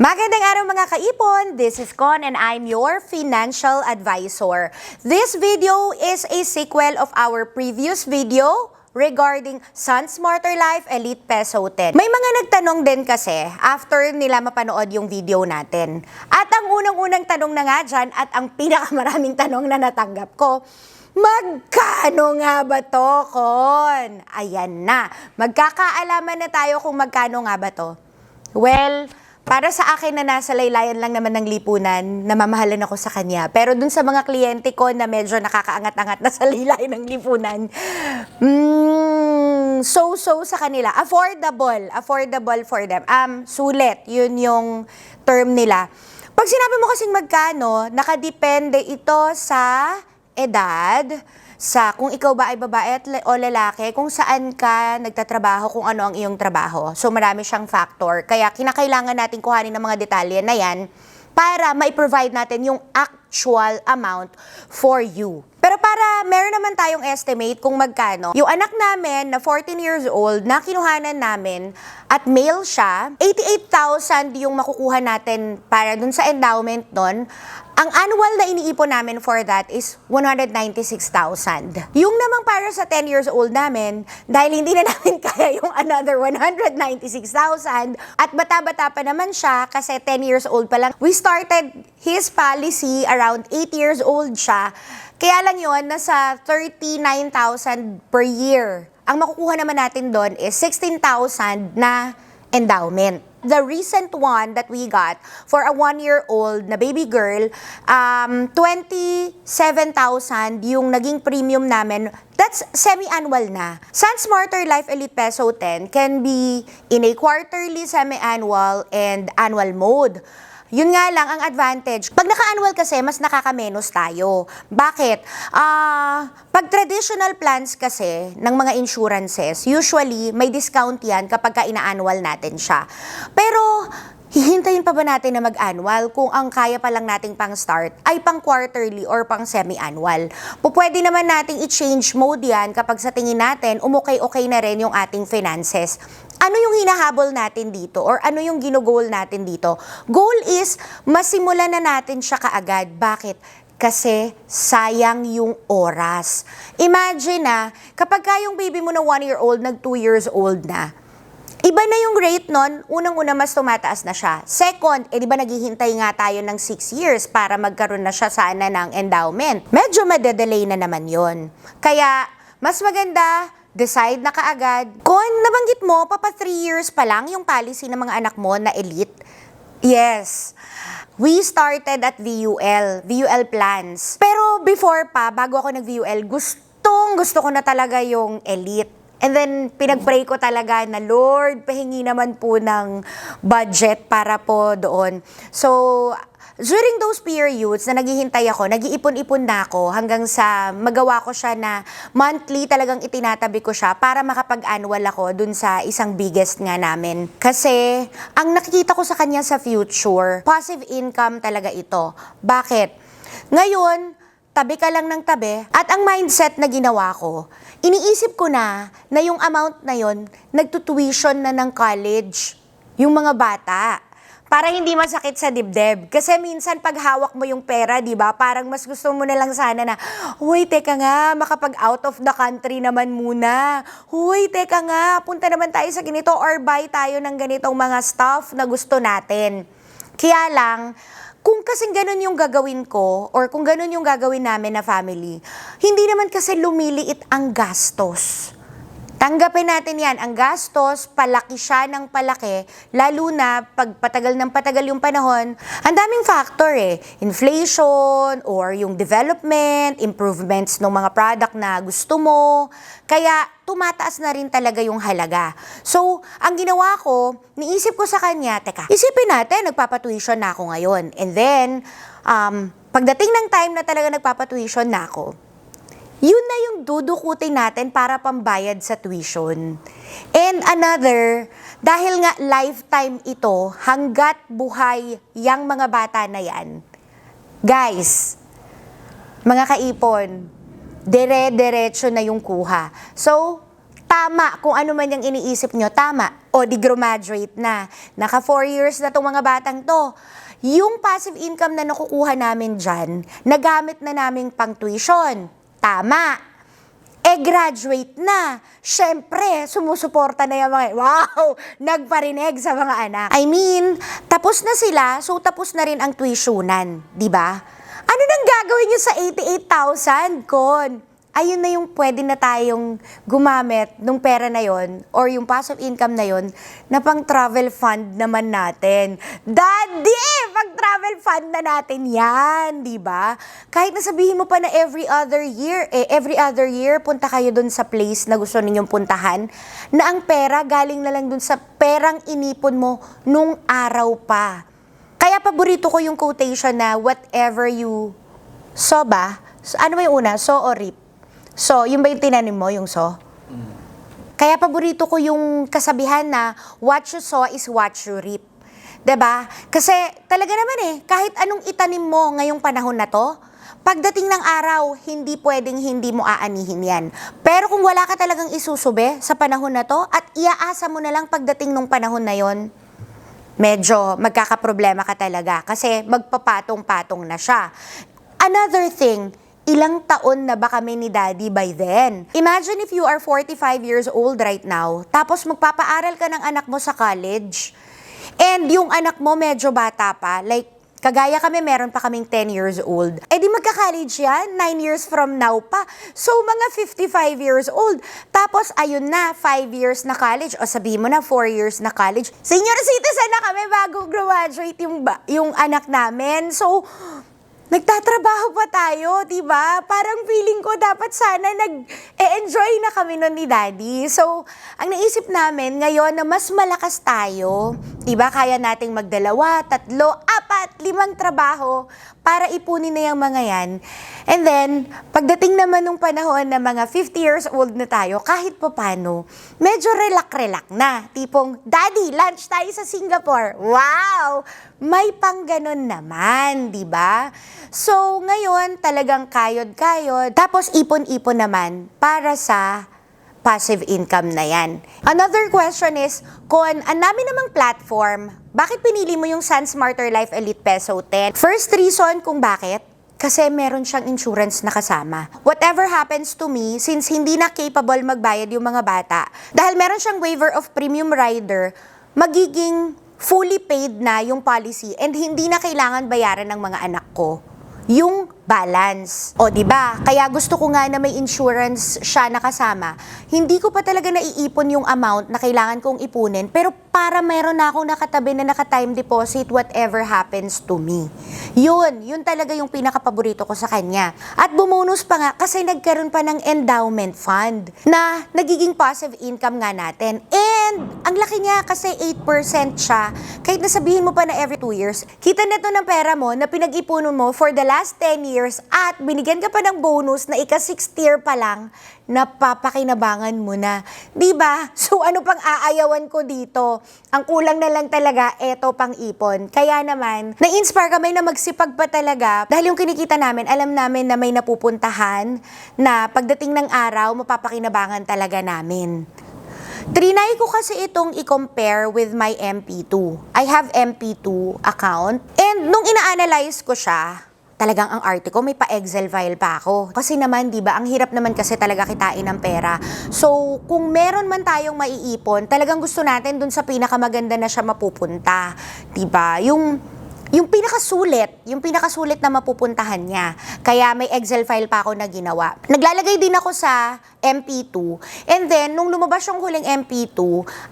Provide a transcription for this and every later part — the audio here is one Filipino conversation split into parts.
Magandang araw mga kaipon! This is Con and I'm your financial advisor. This video is a sequel of our previous video regarding Sun Smarter Life Elite Peso 10. May mga nagtanong din kasi after nila mapanood yung video natin. At ang unang-unang tanong na nga dyan at ang pinakamaraming tanong na natanggap ko, magkano nga ba to, Con? Ayan na. Magkakaalaman na tayo kung magkano nga ba to. Well, para sa akin na nasa laylayan lang naman ng lipunan, namamahalan ako sa kanya. Pero dun sa mga kliyente ko na medyo nakakaangat-angat na sa laylayan ng lipunan, so-so sa kanila. Affordable for them. Sulit, yun yung term nila. Pag sinabi mo kasing magkano, nakadepende ito sa edad, sa kung ikaw ba ay babae o lalaki, kung saan ka nagtatrabaho, kung ano ang iyong trabaho. So marami siyang factor. Kaya kinakailangan natin kuhanin ng mga detalye na yan para ma-provide natin yung actual amount for you. Pero para meron naman tayong estimate kung magkano, yung anak namin na 14 years old na kinuhanan namin at male siya, 88,000 yung makukuha natin para dun sa endowment nun. Ang annual na iniipon namin for that is 196,000. Yung namang para sa 10 years old namin, dahil hindi na namin kaya yung another 196,000 at bata-bata pa naman siya kasi 10 years old pa lang. We started his policy around 8 years old siya. Kaya lang yun, nasa 39,000 per year. Ang makukuha naman natin doon is 16,000 na endowment. The recent one that we got for a 1-year-old na baby girl, 27,000 yung naging premium namin. That's semi-annual na. Sun Smarter Life Elite Peso 10 can be in a quarterly, semi-annual, and annual mode. Yun nga lang ang advantage. Pag naka-annual kasi, mas nakakamenos tayo. Bakit? Pag traditional plans kasi ng mga insurances, usually may discount yan kapag ka ina-annual natin siya. Pero hihintayin pa ba natin na mag-annual kung ang kaya pa lang nating pang-start ay pang-quarterly or pang-semi-annual? Pwede naman nating i-change mode yan kapag sa tingin natin, umukay-okay na rin yung ating finances. Ano yung hinahabol natin dito or ano yung ginugol natin dito? Goal is, masimulan na natin siya kaagad. Bakit? Kasi sayang yung oras. Imagine kapag yung baby mo na 1-year-old, nag 2 years old na, iba na yung rate nun, unang-una mas tumataas na siya. Second, di ba naghihintay nga tayo ng 6 years para magkaroon na siya sana ng endowment? Medyo madedelay na naman yon. Kaya, mas maganda, decide na kaagad. Kung nabanggit mo, 3 years pa lang yung policy ng mga anak mo na elite. Yes. We started at VUL plans. Pero before pa, bago ako nag-VUL, gusto ko na talaga yung elite. And then, pinag-pray ko talaga na, Lord, pahingi naman po ng budget para po doon. So, during those periods na naghihintay ako, nag-iipon-ipon na ako hanggang sa magawa ko siya na monthly talagang itinatabi ko siya para makapag-annual ako dun sa isang biggest nga namin. Kasi, ang nakikita ko sa kanya sa future, passive income talaga ito. Bakit? Ngayon, tabi ka lang ng tabi at ang mindset na ginawa ko, iniisip ko na yung amount na yon nagtutuition na ng college yung mga bata. Para hindi masakit sa dibdib. Kasi minsan pag hawak mo yung pera, di ba, parang mas gusto mo na lang sana na, huy, teka nga, makapag out of the country naman muna. Huy, teka nga, punta naman tayo sa ganito or buy tayo ng ganitong mga stuff na gusto natin. Kaya lang, kung kasing ganun yung gagawin ko or kung ganun yung gagawin namin na family, hindi naman kasi lumiliit ang gastos. Tanggapin natin yan, ang gastos, palaki siya ng palaki, lalo na pag patagal ng patagal yung panahon, ang daming factor inflation or yung development, improvements ng mga product na gusto mo, kaya tumataas na rin talaga yung halaga. So, ang ginawa ko, niisip ko sa kanya, teka, isipin natin, nagpapatuition na ako ngayon. And then, pagdating ng time na talaga nagpapatuition na ako, yun na yung dudukutin natin para pambayad sa tuition. And another, dahil nga lifetime ito, hanggat buhay yang mga bata na yan, guys, mga kaipon, dire-diretso na yung kuha. So, tama kung ano man yung iniisip nyo, tama. O di graduate na. Naka 4 years na tong mga batang to. Yung passive income na nakukuha namin dyan, nagamit na namin pang tuition. Tama. Graduate na. Syempre, sumusuporta na yung mga, wow, nagparinig sa mga anak. I mean, tapos na sila, so tapos na rin ang tuitionan, di ba? Ano nang gagawin nyo sa 88,000, Kon? Ayun na yung pwede na tayong gumamit nung pera na yon or yung passive income na yon na pang travel fund naman natin. Daddy! Pag travel fund na natin yan, di ba? Kahit nasabihin mo pa na every other year, punta kayo dun sa place na gusto ninyong puntahan, na ang pera galing na lang dun sa perang inipon mo nung araw pa. Kaya paborito ko yung quotation na whatever you sow ba? Ano ba yung una? Sow or reap? So, yun ba yung tinanim mo, yung so? Kaya paborito ko yung kasabihan na what you sow is what you reap. 'Di ba? Kasi talaga naman kahit anong itanim mo ngayong panahon na to, pagdating ng araw, hindi pwedeng hindi mo aanihin yan. Pero kung wala ka talagang isusube sa panahon na to at iaasa mo na lang pagdating ng panahon na yon, medyo magkakaproblema ka talaga kasi magpapatong-patong na siya. Another thing, ilang taon na ba kami ni Daddy by then? Imagine if you are 45 years old right now, tapos magpapaaral ka ng anak mo sa college, and yung anak mo medyo bata pa, like, kagaya kami, meron pa kaming 10 years old. Di magka-college yan, 9 years from now pa. So, mga 55 years old. Tapos, ayun na, 5 years na college, o sabihin mo na, 4 years na college. Senior citizen na kami bago graduate yung anak namin. So, nagtatrabaho pa tayo, di ba? Parang feeling ko dapat sana nag-enjoy na kami nun ni Daddy. So, ang naisip namin ngayon na mas malakas tayo, di ba? Kaya nating magdalawa, 3, 4, 5 trabaho para ipunin na yung mga yan. And then, pagdating naman nung panahon na mga 50 years old na tayo, kahit pa paano, medyo relax-relax na. Tipong, Daddy, lunch tayo sa Singapore. Wow! May pang ganon naman, di ba? So, ngayon, talagang kayod-kayod. Tapos, ipon-ipon naman para sa passive income na yan. Another question is, Kon, ang dami namang platform, bakit pinili mo yung Sun Smarter Life Elite Peso 10? First reason kung bakit, kasi meron siyang insurance na kasama. Whatever happens to me, since hindi na capable magbayad yung mga bata, dahil meron siyang waiver of premium rider, magiging fully paid na yung policy and hindi na kailangan bayaran ng mga anak ko yung balance. O, di ba? Kaya gusto ko nga na may insurance siya nakasama. Hindi ko pa talaga naiipon yung amount na kailangan kong ipunin, pero para meron na akong nakatabi na naka-time deposit whatever happens to me. Yun talaga yung pinakapaborito ko sa kanya. At bumonus pa nga kasi nagkaroon pa ng endowment fund na nagiging passive income nga natin. And ang laki niya kasi 8% siya. Kahit nasabihin mo pa na every 2 years, kita na to ng pera mo na pinag-ipunan mo for the last 10 years at binigyan ka pa ng bonus na ika-6th year pa lang, napapakinabangan mo na. Diba? So ano pang aayawan ko dito? Ang kulang na lang talaga, eto pang ipon. Kaya naman, na-inspire kami na magsipag pa talaga dahil yung kinikita namin, alam namin na may napupuntahan na pagdating ng araw, mapapakinabangan talaga namin. Trinay ko kasi itong i-compare with my MP2. I have MP2 account and nung ina-analyze ko siya, talagang ang arte ko, may pa-Excel file pa ako. Kasi naman, di ba, ang hirap naman kasi talaga kitain ng pera. So, kung meron man tayong maiipon, talagang gusto natin dun sa pinakamaganda na siya mapupunta. Di ba? Yung pinakasulit na mapupuntahan niya. Kaya may Excel file pa ako na ginawa. Naglalagay din ako sa MP2. And then, nung lumabas yung huling MP2,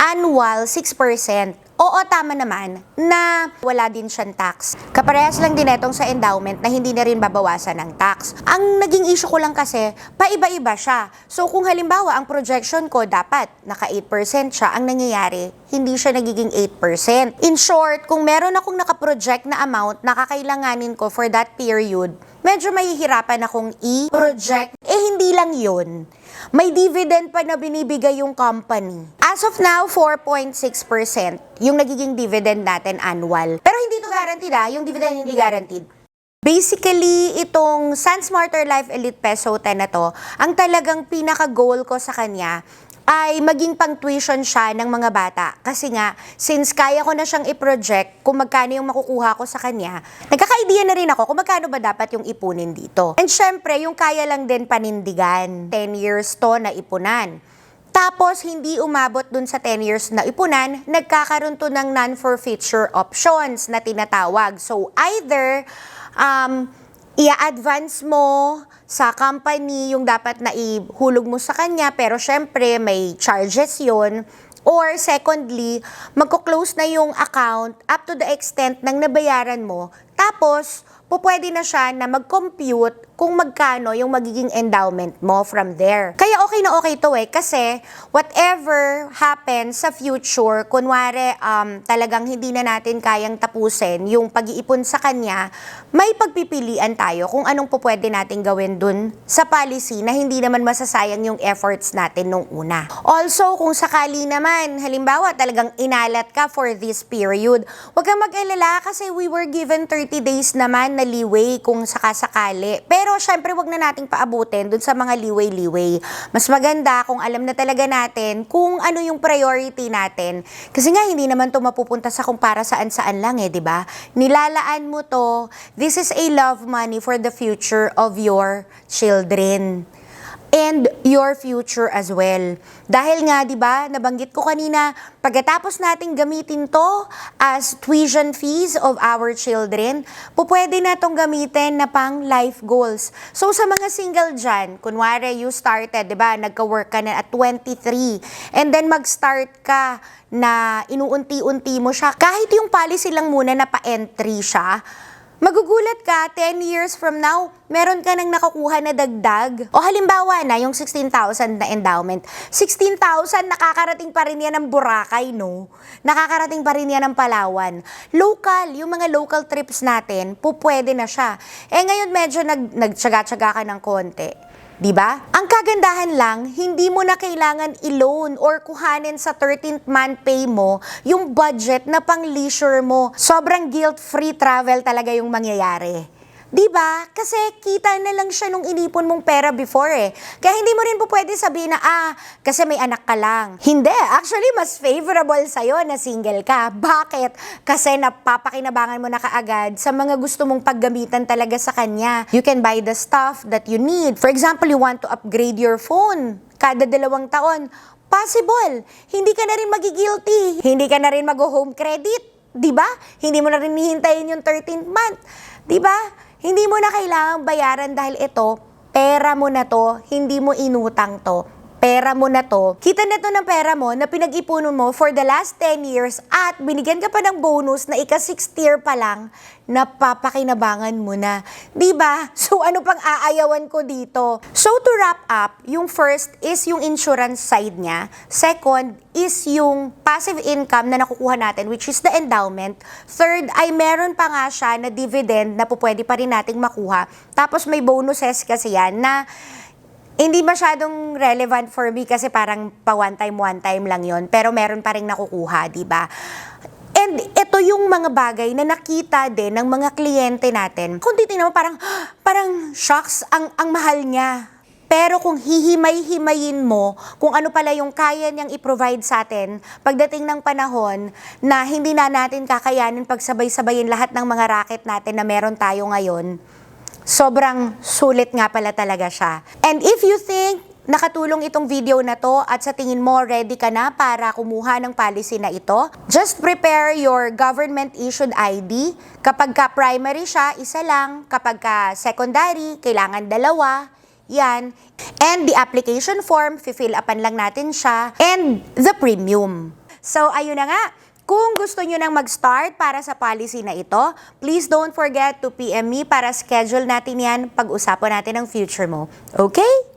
annual 6%. Oo, tama naman na wala din siyang tax. Kaparehas lang din itong sa endowment na hindi na rin babawasan ng tax. Ang naging issue ko lang kasi, paiba-iba siya. So kung halimbawa, ang projection ko dapat naka 8% siya, ang nangyayari, hindi siya nagiging 8%. In short, kung meron akong nakaproject na amount na kakailanganin ko for that period, medyo mahihirapan akong i-project. Hindi lang yun. May dividend pa na binibigay yung company. As of now, 4.6% yung nagiging dividend natin annual. Pero hindi to guaranteed yung dividend hindi guaranteed. Basically, itong Sun Smarter Life Elite Peso 10 na to, ang talagang pinaka-goal ko sa kanya ay maging pang tuition siya ng mga bata. Kasi nga, since kaya ko na siyang i-project kung magkano yung makukuha ko sa kanya, nagkaka-idea na rin ako kung magkano ba dapat yung ipunin dito. And syempre, yung kaya lang din panindigan. 10 years to na ipunan. Tapos, hindi umabot dun sa 10 years na ipunan, nagkakaroon to ng non-forfeiture options na tinatawag. So, either i-advance mo sa company yung dapat na ihulog mo sa kanya, pero syempre may charges yun. Or secondly, magko-close na yung account up to the extent ng nabayaran mo. Tapos, pwede na siya na mag-compute kung magkano yung magiging endowment mo from there. Kaya okay na okay to kasi whatever happens sa future, kunwari talagang hindi na natin kayang tapusin yung pag-iipon sa kanya, may pagpipilian tayo kung anong pwede natin gawin dun sa policy na hindi naman masasayang yung efforts natin nung una. Also, kung sakali naman, halimbawa talagang inalat ka for this period, huwag kang mag-alala kasi we were given 30 days naman na leeway kung sakasakali. Pero syempre, wag na nating paabutin dun sa mga leeway-leeway. Mas maganda kung alam na talaga natin kung ano yung priority natin. Kasi nga, hindi naman to mapupunta sa kung para saan-saan lang di ba? Nilalaan mo to, this is a love money for the future of your children. And your future as well. Dahil nga, di ba, nabanggit ko kanina, pagkatapos nating gamitin to as tuition fees of our children, pwede na tong gamitin na pang life goals. So, sa mga single dyan, kunwari, you started, di ba, nagka-work ka na at 23, and then mag-start ka na inuunti-unti mo siya, kahit yung policy lang muna na pa-entry siya, magugulat ka, 10 years from now, meron ka nang nakukuha na dagdag. O halimbawa na, yung 16,000 na endowment. 16,000, nakakarating pa rin yan ng Boracay, no? Nakakarating pa rin yan ng Palawan. Local, yung mga local trips natin, pwede na siya. Ngayon medyo nagtsaga-tsaga ka ng konti. Diba? Ang kagandahan lang, hindi mo na kailangan i-loan or kuhanin sa 13th month pay mo yung budget na pang leisure mo. Sobrang guilt-free travel talaga yung mangyayari. Diba? Kasi kita na lang siya nung inipon mong pera before Kaya hindi mo rin po pwede sabihin na, kasi may anak ka lang. Hindi. Actually, mas favorable sa'yo na single ka. Bakit? Kasi napapakinabangan mo na kaagad sa mga gusto mong paggamitan talaga sa kanya. You can buy the stuff that you need. For example, you want to upgrade your phone kada 2 taon. Possible. Hindi ka na rin magigilty. Hindi ka na rin mag-home credit. Diba? Hindi mo na rin hihintayin yung 13th month. Diba? Hindi mo na kailangang bayaran dahil ito, pera mo na to, hindi mo inutang to. Pera mo na to. Kita na to ng pera mo na pinag-ipunan mo for the last 10 years at binigyan ka pa ng bonus na ika-6th year pa lang, napapakinabangan mo na. Diba? So ano pang aayawan ko dito? So to wrap up, yung first is yung insurance side niya. Second is yung passive income na nakukuha natin, which is the endowment. Third ay meron pa nga siya na dividend na pwede pa rin nating makuha. Tapos may bonuses kasi yan na hindi masyadong relevant for me kasi parang pa one time lang yon, pero meron pa rin nakukuha, di ba? And ito yung mga bagay na nakita din ng mga kliyente natin. Kung titignan mo, parang shocks, ang mahal niya. Pero kung hihimay-himayin mo kung ano pala yung kaya niyang i-provide sa atin pagdating ng panahon na hindi na natin kakayanin pagsabay-sabayin lahat ng mga racket natin na meron tayo ngayon, sobrang sulit nga pala talaga siya. And if you think nakatulong itong video na to at sa tingin mo ready ka na para kumuha ng policy na ito, just prepare your government-issued ID. Kapag ka primary siya, isa lang. Kapag ka secondary, kailangan 2. Yan. And the application form, fill upan lang natin siya. And the premium. So, ayun na nga. Kung gusto nyo nang mag-start para sa policy na ito, please don't forget to PM me para schedule natin yan, pag-usapan natin ang future mo. Okay?